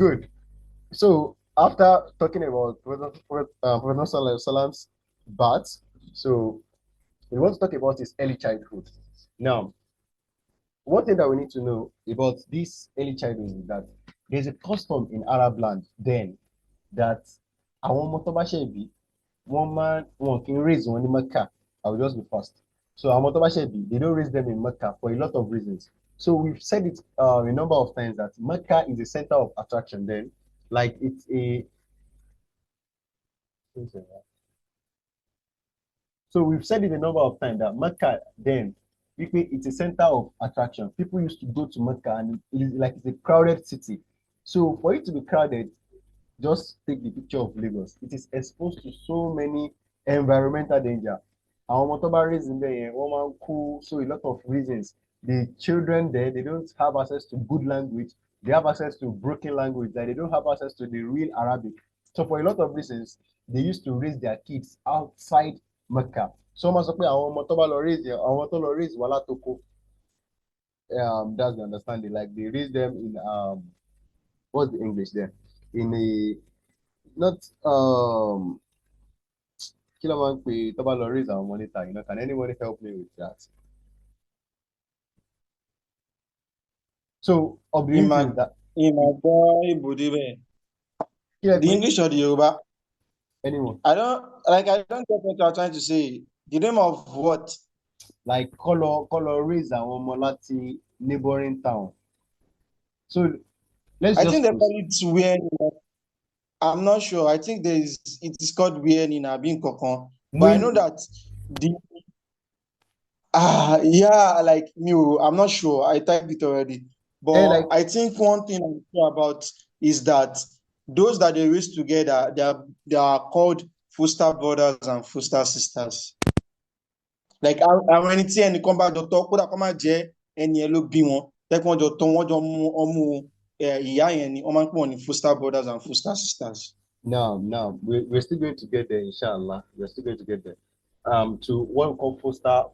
Good. So after talking about Prophet Salam's birth, so we want to talk about his early childhood. Now, one thing that we need to know about this early childhood is that there's a custom in Arab land then that àwọn ọmọ tó bá ṣe bí wọn kì í raise wọn ní Mecca. I will just be fast. So àwọn ọmọ tó bá ṣe bí they don't raise them in Mecca for a lot of reasons. So we've said it a number of times that Mecca is a center of attraction then, like it's a. So we've said it a number of times that Mecca then, it's a center of attraction. People used to go to Mecca and it's a crowded city. So for it to be crowded, just take the picture of Lagos. It is exposed to so many environmental danger. Our motorbike is in there, woman cool, so a lot of reasons. The children there, they don't have access to good language. They have access to broken language, that they don't have access to the real Arabic. So for a lot of reasons, they used to raise their kids outside Mecca. So much pé àwọn ọmọ tó bá lọ raise àwọn tó lọ raise wà látoko. That's the understanding. Like they raise them in what's the English there? In a not kí ló máa ń pè tó bá lọ raise àwọn monitor, can anybody help me with that? So of the reasons that the English or the Yoruba? Anyone? I don't get what you are trying to say. The name of what? Like color raise àwọn ọmọ láti neighboring town. So I think they call it wearing. I'm not sure. I think it is called wearing in Abin Kokon. But I know that like new. I'm not sure. I typed it already. But I think one thing I'm sure about is that those that they raise together, they are called foster brothers and foster sisters. Like àwọn ẹni tí ẹnìkan bá jọ tọ́ kódà kó má jẹ́ ẹni ẹ ló bí wọn tẹ́kun ọjọ́ tọ́ wọ́n jọ mú ọmú ìyá yẹn ni wọ́n máa ń pè wọ́n ní foster brothers and foster sisters. No, we're still going to get there, inshallah. We're still going to get there. To what we call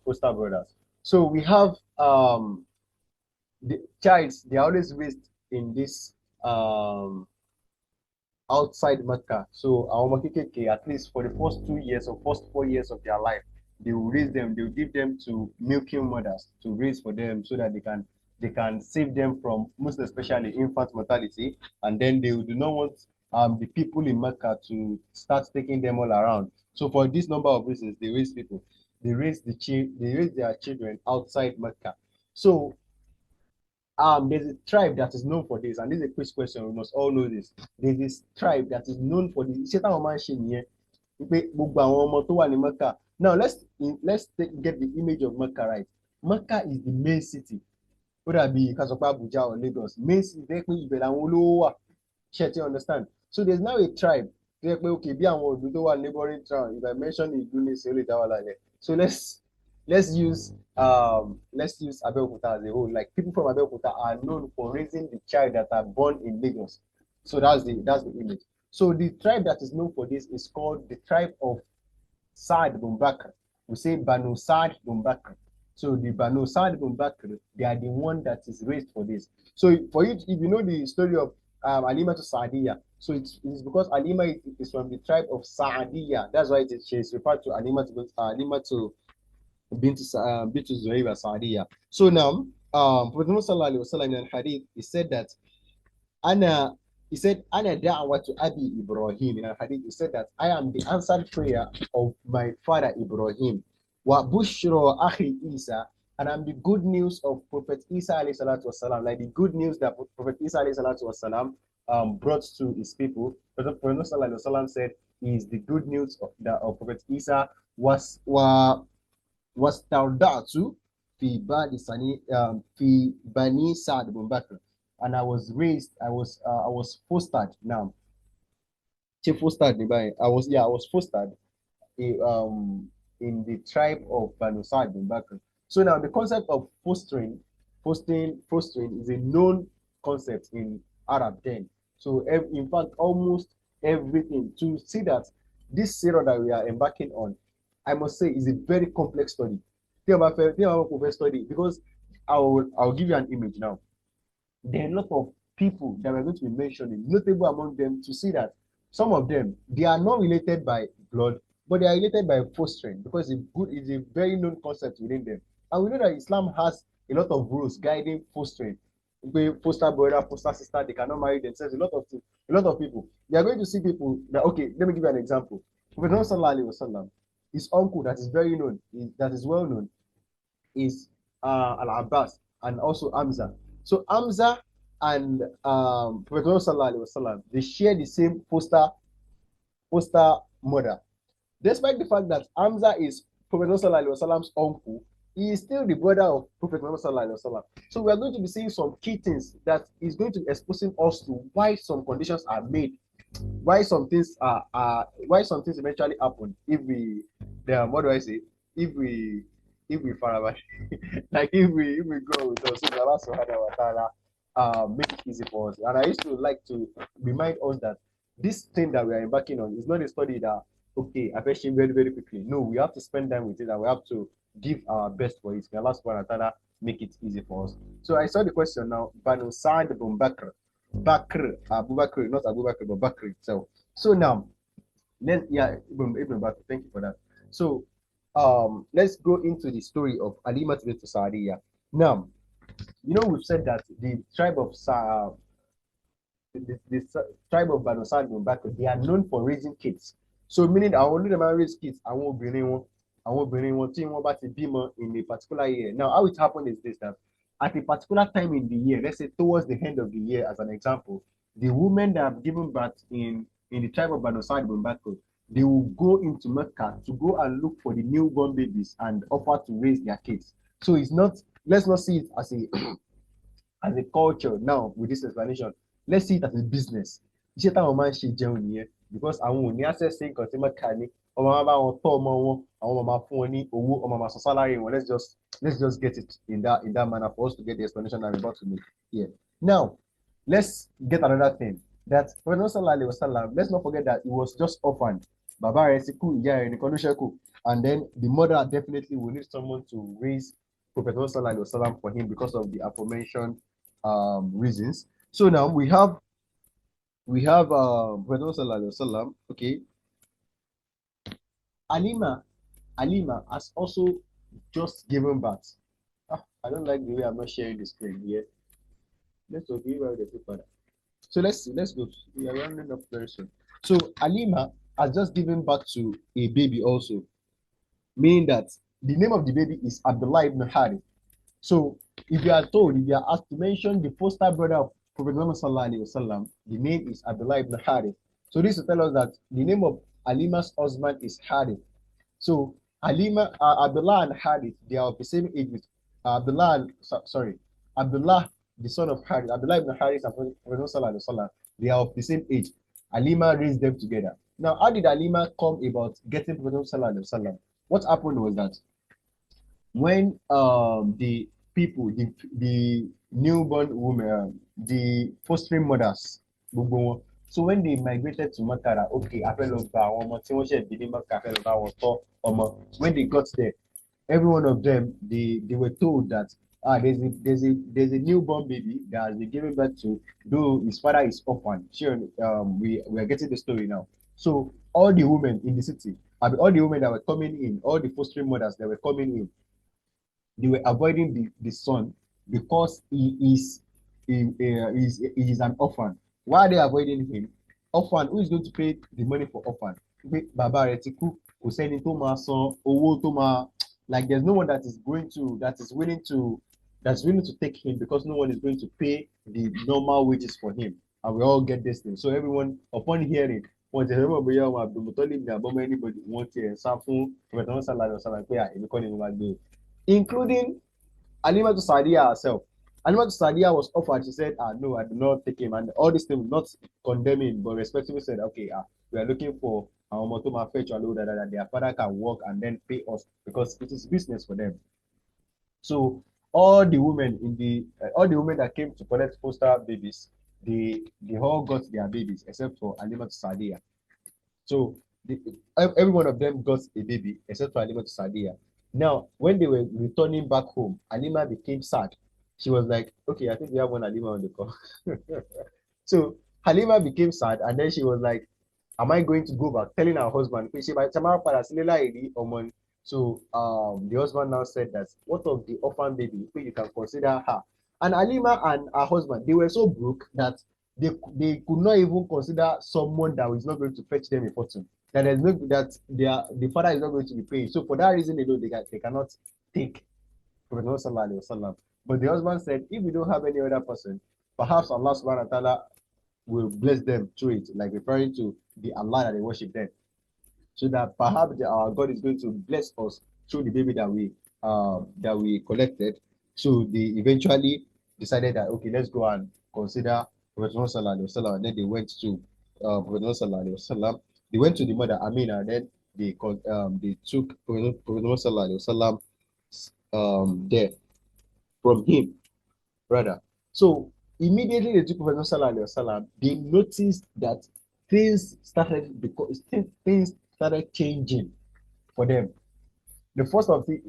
foster brothers. So we have the child. They are always raised in this outside Mecca. So our Makikeke, at least for the first 2 years or first 4 years of their life, they will raise them. They will give them to milking mothers to raise for them, so that they can save them from most especially infant mortality, and then they do not want the people in Mecca to start taking them all around. So for this number of reasons, they raise people. They raise their children outside Mecca. So there's a tribe that is known for this, and this is a quick question. We must all know this. There's this tribe that is known for this. Now let's get the image of Mecca right. Mecca is the main city. Would that be Abuja or Lagos? Main city, you understand? So there's now a tribe. Okay, be neighboring town. If I mention it, so let's use Abeokuta as a whole. Like people from Abeokuta are known for raising the child that are born in Lagos. So that's the image. So the tribe that is known for this is called the tribe of Saad bin Bakr. We say Banu Saad bin Bakr. So the Banu Saad bin Bakr, they are the one that is raised for this. So for you, if you know the story of Halimatus Saadiya, so it's because Halima is from the tribe of Saadiya. That's why she is referred to Halimatu bint Zuhayra Saadiya. So now, Prophet Muhammad sallallahu alaihi wasallam in hadith, he said that Ana da'watu Abi Ibrahim. In a hadith, he said that I am the answered prayer of my father Ibrahim. Wa bushra akhi Isa, and I'm the good news of Prophet Isa alayhi salatu wasalam, like the good news that Prophet Isa alayhi salatu wasalam brought to his people. Prophet sallallahu alaihi wasallam said he is the good news of Prophet Isa was tarda'tu fi bani Sa'd bin Bakr. And I was fostered. Now, I was fostered in the tribe of Banu Sa'd bin Bakr. So now the concept of fostering is a known concept in Arab then. So in fact, almost everything, to see that this seerah that we are embarking on, I must say, is a very complex study. Because I'll give you an image now. There are a lot of people that we're going to be mentioning, notable among them, to see that some of them, they are not related by blood, but they are related by fostering, because it's a very known concept within them. And we know that Islam has a lot of rules guiding fostering. Foster brother, foster sister, they cannot marry themselves. A lot of things, a lot of people. You are going to see people that, okay, let me give you an example. Prophet Muhammad sallallahu alaihi wasallam, his uncle that is very known, that is well known, is Al Abbas and also Hamza. So Hamza and Prophet Muhammad sallallahu alaihi wasallam, they share the same foster mother. Despite the fact that Hamza is Prophet Muhammad sallallahu alaihi wasallam's uncle, he is still the brother of Prophet Muhammad sallallahu alaihi wasallam. So we are going to be seeing some key things that is going to be exposing us to why some conditions are made, why some things eventually happen if we, what do I say, if we farabash, like if we go with us, so Allah subhanahu wa ta'ala make it easy for us. And I used to like to remind us that this thing that we are embarking on is not a study that, okay, I fetch him very, very quickly. No, we have to spend time with it, and we have to give our best for it. May Allah subhanahu wa ta'ala make it easy for us. So I saw the question now. Banu Sa'd ibn Bakr. Abu Bakr, not Abu Bakr, but Bakr itself. So now, Ibn Bakr, thank you for that. So let's go into the story of Halimatus Sa'diyah. Now, you know, we've said that the tribe of the tribe of Banu Sa'd ibn Bakr, they are known for raising kids. So meaning I only them raise kids, I won't bring anyone about to be in a particular year. Now, how it happened is this, that at a particular time in the year, let's say towards the end of the year, as an example, the women that have given birth in the tribe of Banu Sa'd ibn Bakr, they will go into Mecca to go and look for the newborn babies and offer to raise their kids. So it's not, let's not see it as a as a culture now with this explanation. Let's see it as a business. Because I won't access saying consumer can salary. Let's just get it in that manner for us to get the explanation I'm about to make here. Now, let's get another thing. That let's not forget that it was just orphaned. And then the mother definitely will need someone to raise Prophet for him because of the aforementioned reasons. So now we have Prophet okay. Alima has also just given birth. I don't like the way I'm not sharing the screen here. Let's go give the paper. So let's go. We are rounding up very soon. So Alima has just given birth to a baby also, meaning that the name of the baby is Abdullah ibn Harith. So if you are asked to mention the foster brother of Prophet Muhammad sallallahu alaihi wasallam, the name is Abdullah ibn Harith. So this will tell us that the name of Alima's husband is Harith. So Abdullah and Harith, they are of the same age with Abdullah, the son of Harith, Abdullah ibn Harith and Prophet Muhammad sallallahu alaihi wasallam, they are of the same age. Alima raised them together. Now, how did Alima come about getting Prophet Muhammad sallallahu alaihi wasallam? What happened was that when the people, the newborn women, the fostering mothers, so when they migrated to Makara, okay, when they got there, every one of them, they were told that there's a newborn baby that has been given birth to, though his father is orphan. Sure, we are getting the story now. So all the women in the city, all the women that were coming in, all the fostering mothers that were coming in, they were avoiding the son because he is an orphan. Why are they avoiding him? Orphan, who is going to pay the money for orphan? Like there's no one that is willing to take him, because no one is going to pay the normal wages for him. And we all get this thing. So everyone, upon hearing, anybody including Halimatus Sa'diyah herself. Halimatus Sa'diyah was offered. She said, no, I do not take him. And all this thing, not condemning, but respectfully said, okay, we are looking for that their father can work and then pay us, because it is business for them. So all the women that came to collect foster babies, they all got their babies except for Halimatus Sa'diyah. So every one of them got a baby except for Halimatus Sa'diyah. Now, when they were returning back home, Alima became sad she was like, okay, I think we have one Halima on the call. So Halima became sad, and then she was like, am I going to go back? Telling her husband, so the husband now said that what of the orphan baby? You can consider her. And Halima and her husband, they were so broke that they could not even consider someone that was not going to fetch them a fortune. That there's no that the father is not going to be paying. So for that reason alone, they cannot take Prophet Muhammad Sallallahu Alaihi Wasallam. But the husband said, if we don't have any other person, perhaps Allah Subhanahu wa Taala will bless them through it, like referring to the Allah that they worship them. So that perhaps our God is going to bless us through the baby that we collected. So they eventually decided that okay, let's go and consider Prophet Muhammad Sallallahu Alaihi Wasallam. And then they went to Prophet Muhammad Sallallahu Alaihi Wasallam. They went to the mother Amina, and then they took Prophet Muhammad Sallallahu Alaihi Wasallam there from him, brother. So immediately they took Prophet Sallallahu Alaihi Wasallam, they noticed that things started changing for them. The first of it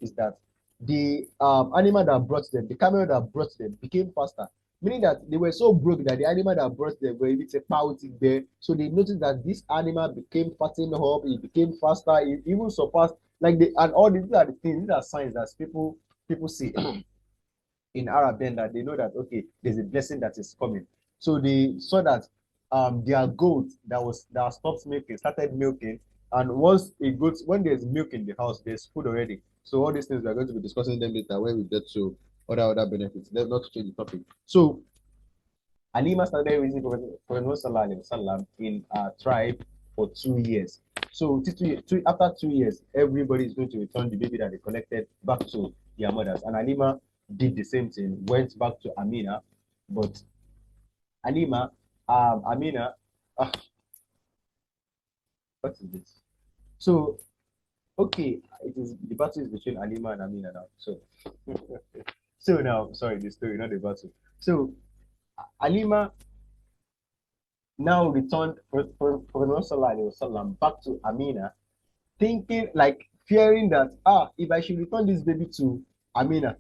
is that the animal that brought them, the camel that brought them, became faster. Meaning that they were so broke that the animal that brought them were able to pout it there. So they noticed that this animal became fattened up, it became faster, it even surpassed and all these are the things, these are signs that people see in Arab then that they know that okay, there's a blessing that is coming. So they saw that their goat that stopped milking started milking, and when there's milk in the house, there's food already. So all these things we are going to be discussing them later when we get to other benefits. Let's not change the topic. So Alima started raising Prophet Muhammad in a tribe for 2 years. So after 2 years, everybody is going to return the baby that they collected back to their mothers. And Alima did the same thing, went back to Amina, but Amina, what is this? So, okay, it is the battle is between Alima and Amina now. So now, sorry, the story, not the battle. So, Alima now returned back to Amina, thinking fearing that if I should return this baby to Amina,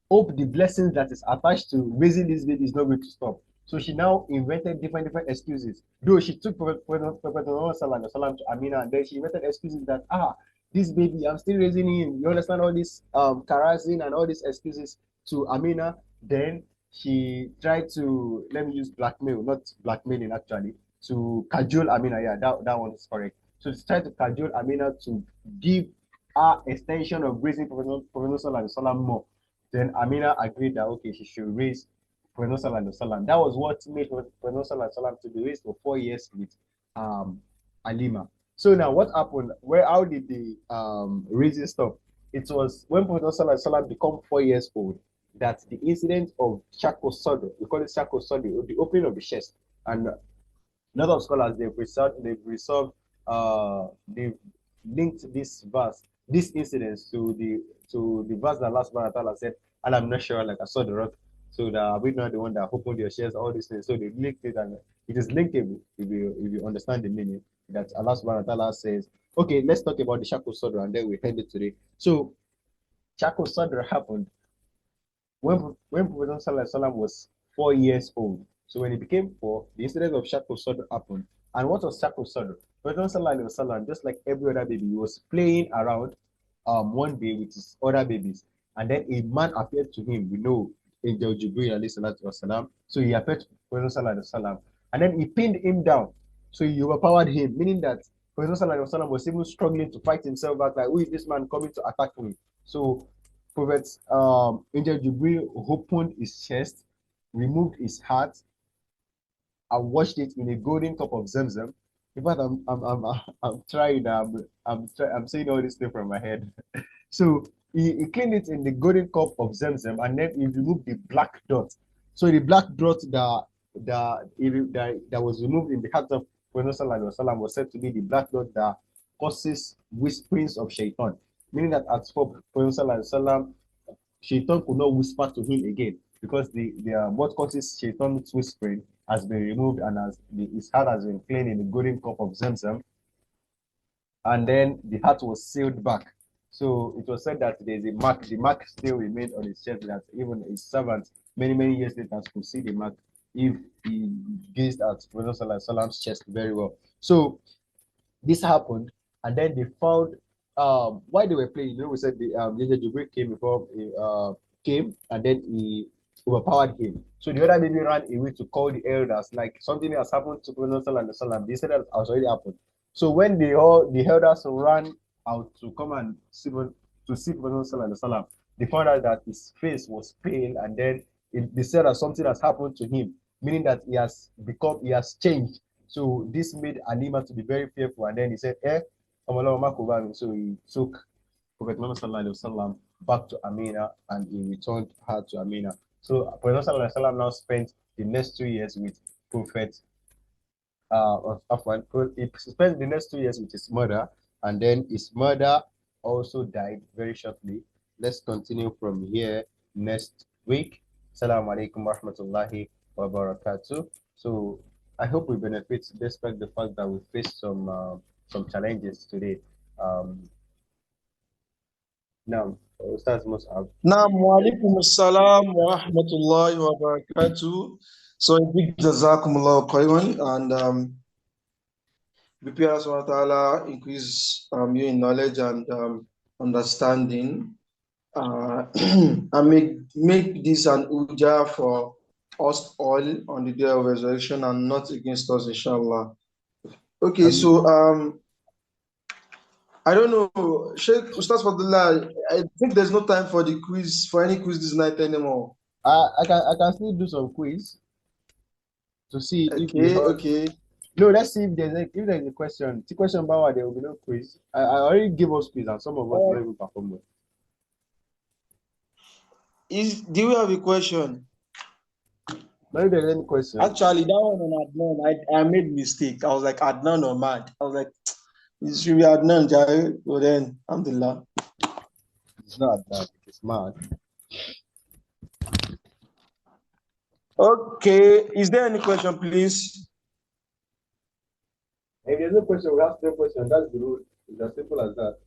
hope the blessings that is attached to raising this baby is not going to stop. So she now invented different excuses. Though she took Prophet to Amina, and then she invented excuses that this baby, I'm still raising him. You understand all this carousing and all these excuses to Amina. Then she tried to, let me use blackmail, not blackmailing actually, to cajole Amina. Yeah, that one is correct. So she tried to cajole Amina to give her extension of raising Prophet more. Then Amina agreed that okay, she should raise Prophet Sallallahu. That was what made Prophet Sallallahu to be raised for 4 years with Alima. So now what happened? How did the raising stop? It was when Prophet Sallallahu became 4 years old that the incident of Shako Sodo, we call it Shako Sodo, the opening of the chest. And a lot of scholars they've linked this verse, this incident to the verse that Allah subhanahu wa ta'ala said, and I'm not sure, like I saw the rock, so that we're not the one that opened your shares, all these things. So they linked it, and it is linkable if you understand the meaning that Allah subhanahu wa ta'ala says. Okay, let's talk about the Shako Sadr and then we end it today. So Shako Sadr happened when Prophet Sallallahu was 4 years old. So when he became 4, the incident of Shako Sadr happened. And what was Shako Sadr? Prophet Sallallahu, just like every other baby, he was playing around one day with his other babies. And then a man appeared to him. We know Angel Jibril alayhi salatu wasalam. So he appeared to Prophet Sallallahu, and then he pinned him down. So he overpowered him, meaning that Prophet Sallallahu was even struggling to fight himself back, like, who is this man coming to attack me? So Prophet Angel Jibril opened his chest, removed his heart, and washed it in a golden cup of Zamzam. In fact, I'm trying. I'm saying all this thing from my head. So he cleaned it in the golden cup of Zamzam, and then he removed the black dot. So the black dot that was removed in the heart of Prophet Sallallahu was said to be the black dot that causes whisperings of shaitan. Meaning that as for Prophet Sallallahu, shaitan could not whisper to him again, because what causes shaitan's whispering has been removed, and his heart has been cleaned in the golden cup of Zamzam, and then the heart was sealed back. So it was said that there's a mark. The mark still remained on his chest, that even his servants many years later could see the mark if he gazed at Prophet Sallallahu chest very well. So this happened, and then they found while they were playing. You know, we said the Jibril came before he came, and then he overpowered him. So the other baby ran away to call the elders, like something has happened to Prophet Sallallahu. They said that has already happened. So when the elders ran out to come and see Prophet Sallallahu, they found out that his face was pale, and then they said that something has happened to him, meaning that he has changed. So this made Halima to be very fearful, and then he said, so he took Prophet Muhammad back to Amina, and he returned her to Amina. So Prophet now spent the next 2 years with Prophet he spent the next 2 years with his mother, and then his mother also died very shortly. Let's continue from here next week. Assalamu alaikum wa rahmatullahi wa barakatuh. So I hope we benefit despite the fact that we faced some challenges today. Now, Ustaz Mus'ab. Naam, wa alaikum assalam wa rahmatullahi wa barakatuh. So indeed, jazakumullah khairan, and prepare us wa ta'ala increase you in knowledge and understanding, and make this an uja for us all on the day of resurrection and not against us, inshallah. Okay, so I don't know, Sheikh Ustaz Fadullah, I think there's no time for the quiz, for any quiz this night anymore. I can still do some quiz to see if you heard. Okay. No, let's see if there's a question. The question about there will be no quiz. I already gave us quiz, and some of us don't even perform well. Do you have a question? Maybe there's any question. Actually, that one on Adnan, I made mistake. I was like Adnan or Mad. I was like, it should be Adnan, Jai. So then, alhamdulillah. It's not Adnan, it's Mad. Okay, is there any question, please? If there's no question, we ask no question. That's the rule. It's as simple as that.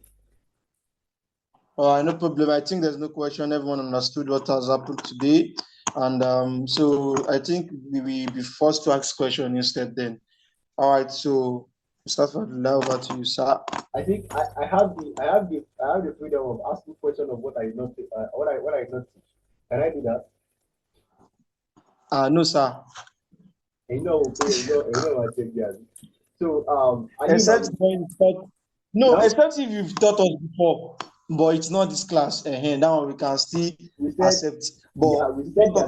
No problem. I think there's no question. Everyone understood what has happened today. And so I think we will be forced to ask question instead then. All right, so Mustafa, over to you, sir. I think I have the freedom of asking question of what I did not what I did not teach. Can I do that? No, sir. So except if you've taught us before, but it's not this class. That one we can still accept. But yeah, we said that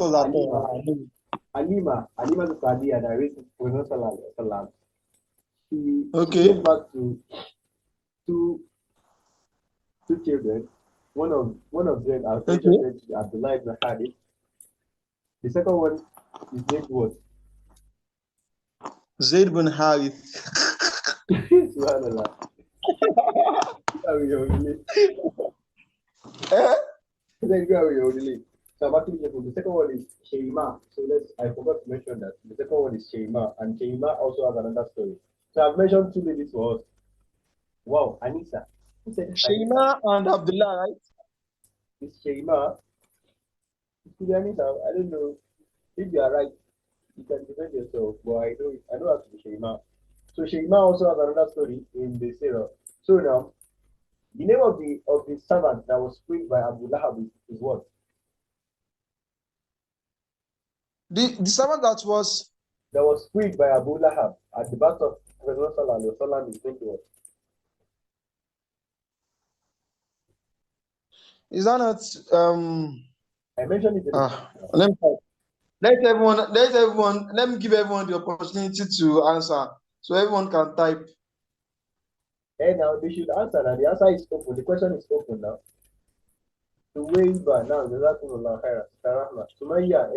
Halima the Sadiya that raised Prophet Sallallahu. She came back to two children. One of them are Abdullah ibn Hadith. The second one is named what? Zayd ibn Harith. Subhanallah. So I'm actually checking. The second one is Sheima. So I forgot to mention that. The second one is Sheima, and Sheima also has another story. So I've mentioned two ladies for us. Wow, Anisa. Who said Sheima and Abdullah, right? It's Sheima. It could be Anisa. I don't know. If you are right, you can defend yourself. But I know it to be Sheima. So Sheima also has another story in the Seerah. So now, the name of the servant that was freed by Abu Lahab is what? The servant that was freed by Abu Lahab at the back of Prophet Sallallahu is named what? Is that not I mentioned it. Let me give everyone the opportunity to answer, so everyone can type. And now they should answer that. The answer is open. The question is open now. The way by now, Sumaya,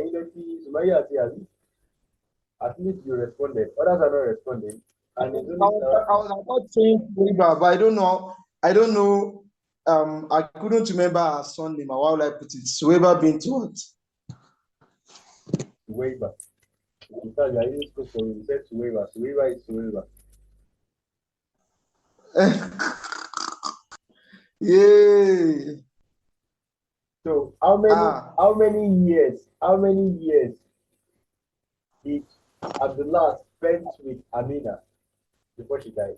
at least you responded. Others are not responding. And I was about saying but I don't know. I couldn't remember her son name. How will I put it? Suweba bint what? Suweba. Because you are using school, so you said Suweba. Suweba is Suweba. Yeah. So how many years did Abdullah spend with Amina before she died?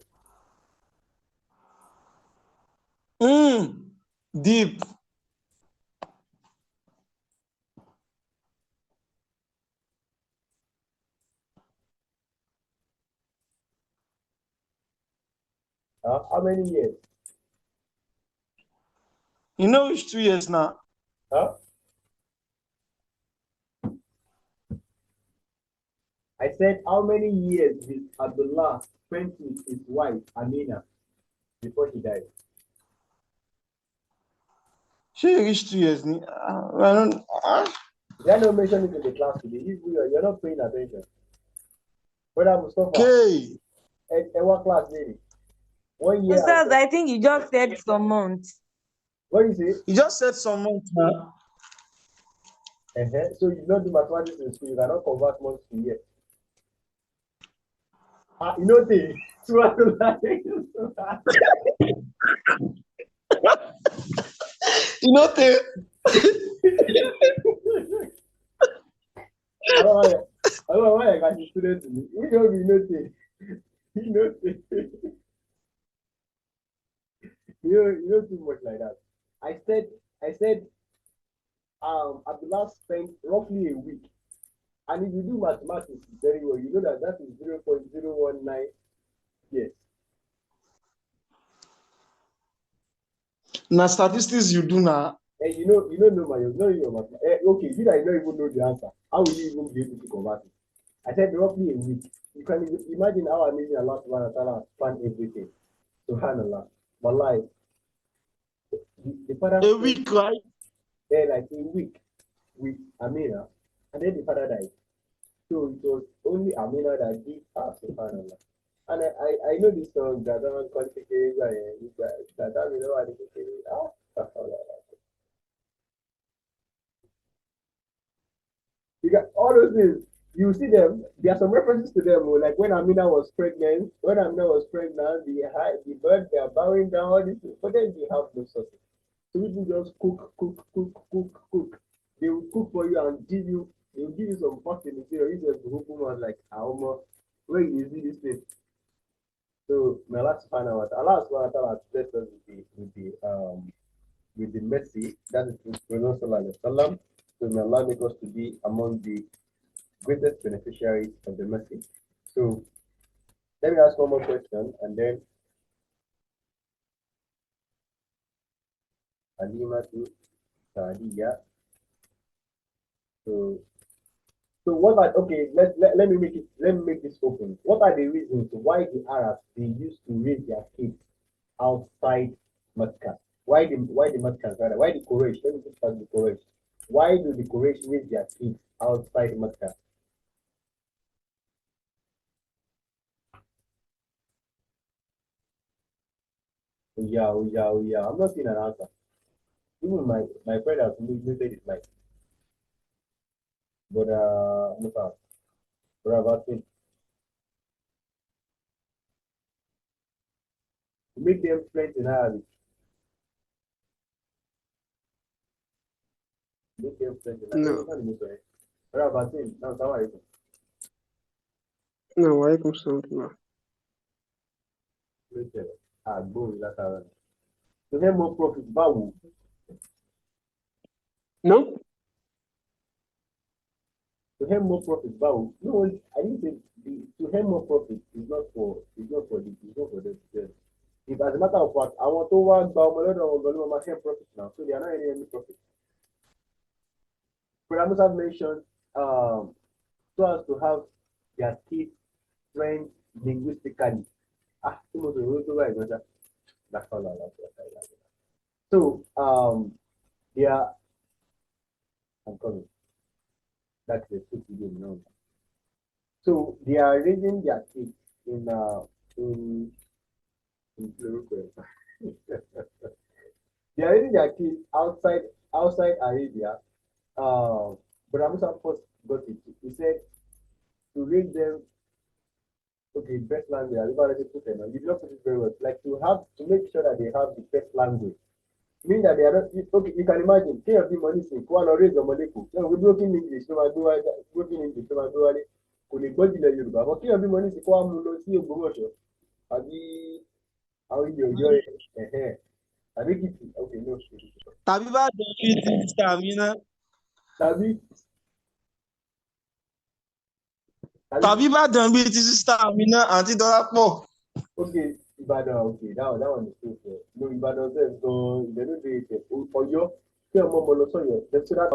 Deep. How many years? You know it's 2 years now. Huh? I said, how many years did Abdullah spend with his wife Amina before she died? She reached 2 years. I don't. There no mention it in the class today. You're not paying attention. Brother Mustafa, Okay. what class lady? 1 year and Ustaz, I think you just said some months. what do you say? You just said some months now. So you don't do mathematics in school, you cannot convert months to year. You know the You know the. I don't know why I got the student to me. We don't be nothing. You know, you know too much like that. I said, Abdullah spent roughly a week. And if you do mathematics very well, you know that that is 0.019 years. Now statistics you do now. And you know your mathematics. Okay, you don't even know the answer. How will you even be able to convert it? I said roughly a week. You can imagine how amazing Allah subhanahu wa ta'ala has planned everything. Subhanallah. Wallahi. The father A week, right? like a week with Amina, and then the father died. So it was only Amina that did subhanallah. And I know this song that don't qualification that we know what it is. You got all those things. You see them. There are some references to them. Like when Amina was pregnant. When Amina was pregnant, the bird they are bowing down. All these things. But then they have no sources. So people just cook. They will cook for you and give you. They will give you some fucking material. You just hope one like how where you see this thing. So may Allah subhanahu wa ta'ala has blessed us with the mercy that is Prophet Sallallahu Alaihi Wasallam. So may Allah make us to be among the greatest beneficiaries of the mercy. So let me ask one more question and then Halimatus Saadiya. So what are okay, let me make this open. What are the reasons why the Arabs they used to raise their kids outside Mecca? Why the Meccans rather? Why the Quraysh? Let me just start with the Quraysh. Why do the Quraysh raise their kids outside Mecca? Oh yeah. I'm not seeing an answer. Even my friend has muted his mic. But Musa, what about him? Make them friends in Arabic. Make them friends in Arabic. No, It's not Musa. What about him? Now, Salaam alaikum. no, walaikum salam. Boom, that's how. To have more profit, Bawu. No, To have more profit, Bawu. No, I didn't say to have more profit is not for them. If as a matter of fact, I want to work Bawu, profit now, so they are not any profit. But I must have mentioned so as to have their kids trained linguistically. That's all. So they are I'm coming. That's the stupid game now. So they are raising their kids in Morocco. They are raising their kids outside Arabia. But Amusa first got it. He said to raise them okay, best language. I don't know put it. You did not put it very well. Like to make sure that they have the best language mean that they are not. Okay, you can imagine. Can you money say one or raise the money? No, we broken English. No, I do broken English. No, I do it. Kò lè gbọ́ jìnlẹ̀ Yorùbá. But kí ọbí money sí kó wá mú lọ sí Ògbómọ̀ṣọ́ àbí àwọn ilé Ọ̀yọ́ ẹ̀ àbí Èkìtì. Okay, no. Tàbí bá dán bí ti sísá mi ná. Tàbí bá dán bí ti sísá mi ná àti Dọ́lápọ̀. Okay, Ìbàdàn. Okay, that one is true. No, Ìbàdàn says so. They don't do it. Ọ̀yọ́ kí ọmọ lọ sọ́yọ́. So that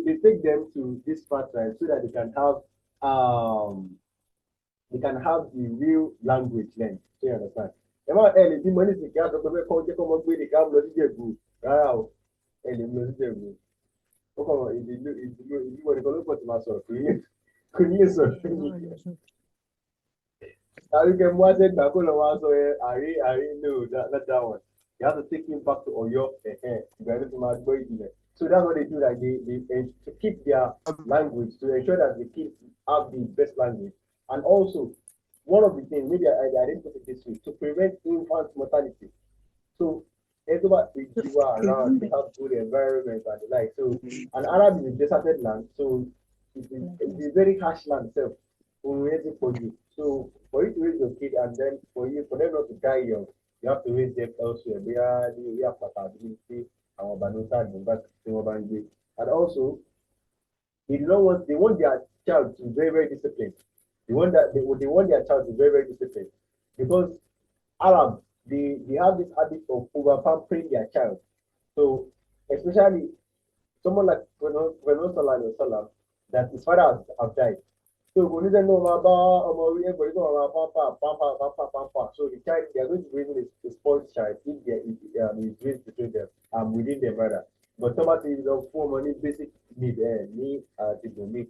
they take them to this part, right, so that they can have the real language then. So you understand? The money is the gas of the culture come up with the cab bloody good. Wow. And the money is good. Okay, if you want to look at myself, could you say? Now you can watch it back on the one, so I know that one. You have to take him back to Oyo. So that's what they do. Like they to keep their language, to ensure that the kids have the best language, and also one of the things, maybe I didn't put it this way, to prevent infant mortality. So everybody you are around, they have good environment and the like. So an Arab is a deserted land, so it is a very harsh land itself. For you. So for you to raise your kid and then for them not to die young, you have to raise them elsewhere. We have capability, and also they want their child to be very, very disciplined. They want their child to be very, very disciplined. Because Arabs, they have this habit of over pampering their child. So especially someone like Prophet that his father has died. So when they know about everybody know about pampa. So the child, they are going to raise a spoiled child if is raised between them within their mother. But somebody is of for money basic need to make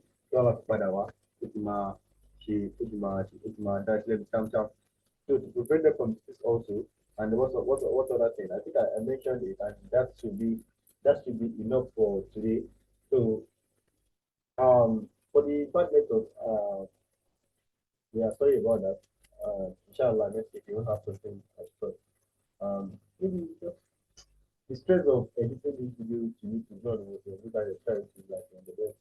so to prevent them from this also. And what other thing? I think I mentioned it, and that should be enough for today. So for the bad method, yeah, sorry about that. Inshallah, next week we will have something as well. Maybe just the stress of editing this video to you to know what you look at your child is like on the best.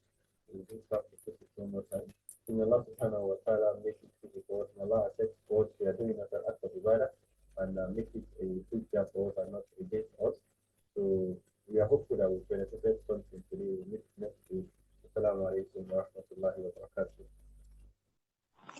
We just have to take it one more time. In Allah subhanahu wa ta'ala make it easy for us, and Allah accept what we are doing as an act of ibadah and make it a good job for us and not against us. So we are hopeful that we benefited something today. We meet next week. Assalamu alaikum wa rahmatullahi wa barakatuh.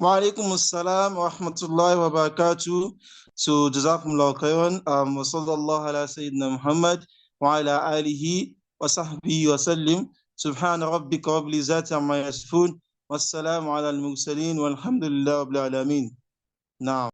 Wa alaikum assalam wa rahmatullahi wa barakatuh. So jazakumullahu khairan. Wa sallallahu ala sayyidina Muhammad wa ala alihi wa sahbihi wa sallim. Subhana rabbika rabbil izzati amma yasifun. Wassalamu ala al-mursalin walhamdulillahi rabbil alamin. Now